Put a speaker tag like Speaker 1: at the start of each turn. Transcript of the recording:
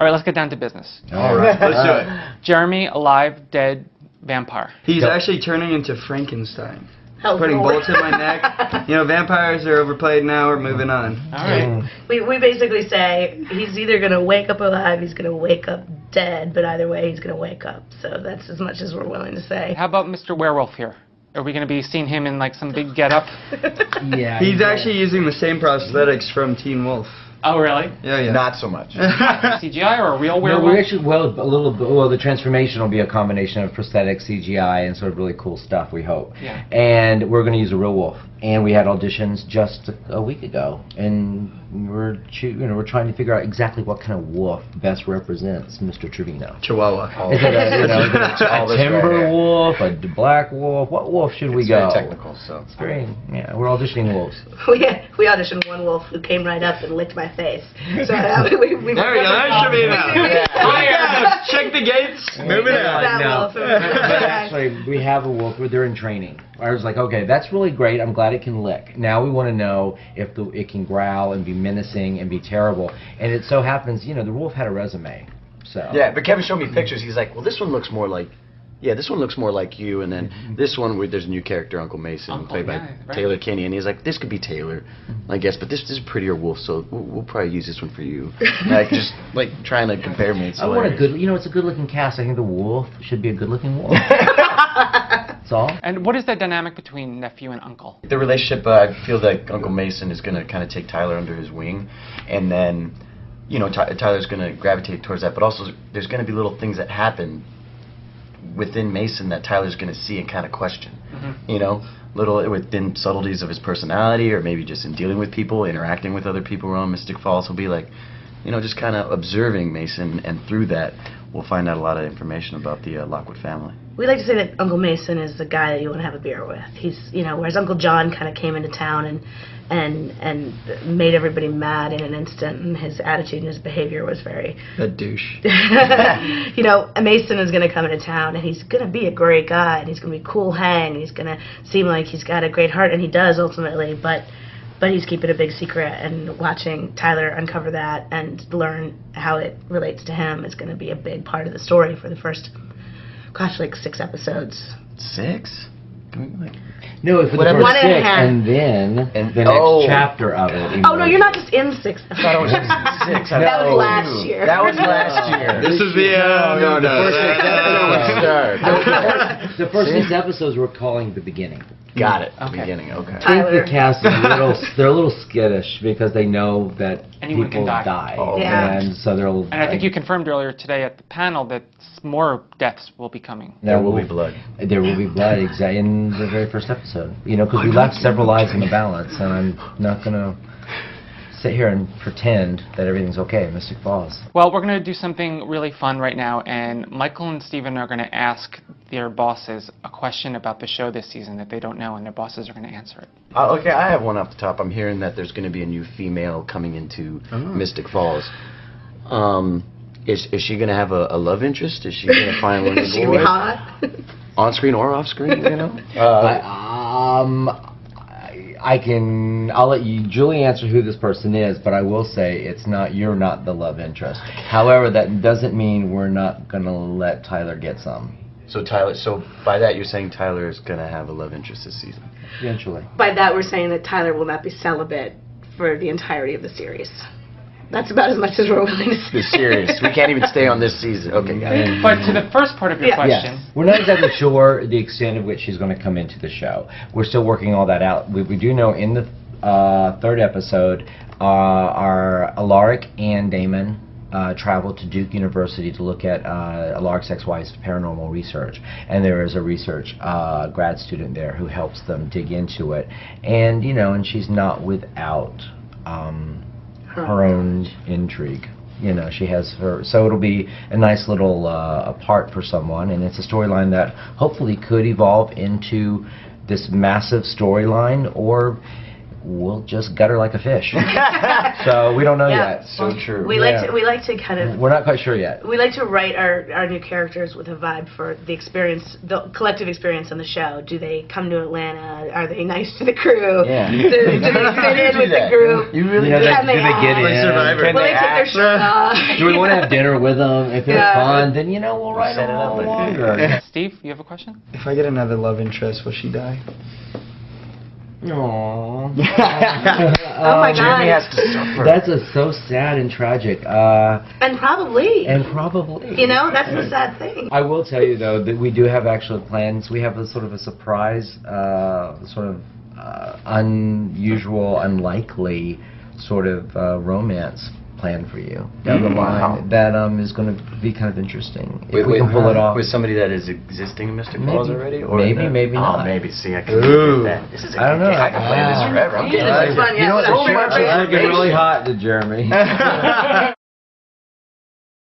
Speaker 1: All right, let's get down to business.
Speaker 2: All right, let's do it.
Speaker 1: Jeremy, alive, dead, vampire.
Speaker 2: He's actually turning into Frankenstein.
Speaker 3: Oh,
Speaker 2: Putting
Speaker 3: Lord.
Speaker 2: bolts in my neck. You know, vampires are overplayed now. We're moving on.
Speaker 1: All right.
Speaker 3: We basically say he's either going to wake up alive, he's going to wake up dead, but either way he's going to wake up. So that's as much as we're willing to say.
Speaker 1: How about Mr. Werewolf here? Are we going to be seeing him in like some big getup?
Speaker 4: Yeah.
Speaker 2: He's actually using the same prosthetics from Teen Wolf.
Speaker 1: Oh, really?
Speaker 2: Yeah.
Speaker 4: Not so much.
Speaker 1: CGI or a real
Speaker 4: No,
Speaker 1: werewolf?
Speaker 4: we're actually, the transformation will be a combination of prosthetic CGI and sort of really cool stuff, we hope.
Speaker 1: Yeah.
Speaker 4: And we're going to use a real wolf. And we had auditions just a week ago, and we're trying to figure out exactly what kind of wolf best represents Mr. Trevino.
Speaker 2: Chihuahua.
Speaker 4: Is it a timber wolf, a black wolf? What wolf should we go?
Speaker 5: It's very technical, so.
Speaker 4: It's very, yeah, we're auditioning wolves.
Speaker 3: We auditioned one wolf who came right up and licked my face. So
Speaker 2: There we go. That should be enough. Yeah. Check the gates. Moving on.
Speaker 3: That wolf.
Speaker 4: But actually, we have a wolf where they're in training. I was like, okay, that's really great. I'm glad it can lick. Now we want to know if it can growl and be menacing and be terrible. And it so happens, you know, the wolf had a resume. So.
Speaker 5: Yeah, but Kevin showed me pictures. He's like, well, this one looks more like, this one looks more like you. And then this one, there's a new character, Uncle Mason, played by Taylor Kinney. And he's like, this could be Taylor, I guess, but this is a prettier wolf, so we'll probably use this one for you. Like, just like trying to compare me.
Speaker 4: I want a good, you know, it's a good-looking cast. I think the wolf should be a good-looking wolf. That's all.
Speaker 1: And what is the dynamic between nephew and uncle?
Speaker 5: The relationship, I feel like Uncle Mason is going to kind of take Tyler under his wing, and then, you know, Tyler's going to gravitate towards that, but also there's going to be little things that happen within Mason that Tyler's going to see and kind of question, you know, little within subtleties of his personality, or maybe just in dealing with people, interacting with other people around Mystic Falls. He'll be like, you know, just kind of observing Mason, and through that, we'll find out a lot of information about the Lockwood family.
Speaker 3: We like to say that Uncle Mason is the guy that you want to have a beer with. He's, you know, whereas Uncle John kind of came into town and made everybody mad in an instant, and his attitude and his behavior was very...
Speaker 2: A douche.
Speaker 3: You know, Mason is going to come into town, and he's going to be a great guy, and he's going to be cool hang, and he's going to seem like he's got a great heart, and he does ultimately, but he's keeping a big secret, and watching Tyler uncover that and learn how it relates to him is going to be a big part of the story for the first, gosh, like 6 episodes.
Speaker 5: 6?
Speaker 4: No, for the
Speaker 5: Whatever.
Speaker 4: first 6,
Speaker 3: 1.5.
Speaker 4: and then the next chapter of it.
Speaker 3: Oh, no, you're not just in 6
Speaker 5: I thought it was 6.
Speaker 3: That was last year.
Speaker 5: That was last year.
Speaker 2: This is the
Speaker 4: The first 6 episodes we're calling the beginning.
Speaker 5: Got it.
Speaker 1: Okay.
Speaker 5: Beginning. Okay.
Speaker 4: I think the cast is they're a little skittish because they know that
Speaker 1: Anyone
Speaker 4: people
Speaker 1: can die.
Speaker 5: Oh,
Speaker 3: yeah.
Speaker 4: And so they'll...
Speaker 1: And I think you confirmed earlier today at the panel that more deaths will be coming.
Speaker 5: There will be blood.
Speaker 4: There will be blood, exactly, in the very first episode. You know, because we left several lives in the balance, and I'm not going to sit here and pretend that everything's okay in Mystic Falls.
Speaker 1: Well, we're going to do something really fun right now, and Michael and Steven are going to ask their bosses a question about the show this season that they don't know, and their bosses are going to answer it.
Speaker 5: Okay, I have one off the top. I'm hearing that there's going to be a new female coming into Mystic Falls. Is she going to have a love interest? Is she going to find one of the
Speaker 3: Is she going to be hot?
Speaker 5: on screen or off screen? You know.
Speaker 4: I'll let you, Julie, answer who this person is, but I will say you're not the love interest. However, that doesn't mean we're not going to let Tyler get some.
Speaker 5: So by that you're saying Tyler is going to have a love interest this season?
Speaker 4: Eventually.
Speaker 3: By that, we're saying that Tyler will not be celibate for the entirety of the series. That's about as much as we're willing to say.
Speaker 5: Be serious. We can't even stay on this season. Okay, got it.
Speaker 1: But to the first part of your question...
Speaker 4: Yes. We're not exactly sure the extent of which she's going to come into the show. We're still working all that out. We do know in the 3rd episode, our Alaric and Damon traveled to Duke University to look at Alaric's ex-wife's paranormal research. And there is a research grad student there who helps them dig into it. And, you know, and she's not without... her own intrigue. You know, she has her, so it'll be a nice little part for someone, and it's a storyline that hopefully could evolve into this massive storyline, or we'll just gut her like a fish. So we don't know yet.
Speaker 5: So true.
Speaker 3: We like to kind of.
Speaker 4: We're not quite sure yet.
Speaker 3: We like to write our new characters with a vibe for the experience, the collective experience on the show. Do they come to Atlanta? Are they nice to the crew?
Speaker 4: Yeah.
Speaker 3: Do they fit in with the group?
Speaker 5: You really
Speaker 4: You know,
Speaker 5: do.
Speaker 3: Can
Speaker 4: do they get
Speaker 3: act?
Speaker 4: in?
Speaker 2: Survivor.
Speaker 3: Will they take their shirt off?
Speaker 4: Do we want to have dinner with them? If they're
Speaker 3: Yeah.
Speaker 4: fun, then we'll write
Speaker 5: Set
Speaker 4: them
Speaker 5: it up
Speaker 4: all
Speaker 5: like-
Speaker 4: longer.
Speaker 1: Steve, you have a question?
Speaker 2: If I get another love interest, will she die?
Speaker 4: Aww.
Speaker 3: Oh my
Speaker 5: Jeremy
Speaker 3: God.
Speaker 5: has to suffer.
Speaker 4: That's so sad and tragic.
Speaker 3: And probably.
Speaker 4: You
Speaker 3: know, that's the sad thing.
Speaker 4: I will tell you though that we do have actual plans. We have a sort of a surprise, sort of unusual, unlikely sort of romance plan for you down the line that is going to be kind of interesting if we can pull it off
Speaker 5: With somebody that is existing in Mystic Falls already? Or
Speaker 4: maybe not.
Speaker 5: Oh, maybe. See, I can do that. This is a
Speaker 4: I don't
Speaker 5: good
Speaker 4: know.
Speaker 5: game. I can play this forever. I'm getting
Speaker 3: This is fun, yeah.
Speaker 4: You know what? The
Speaker 3: That's
Speaker 4: shirt's
Speaker 3: perfect.
Speaker 4: looking really hot to Jeremy.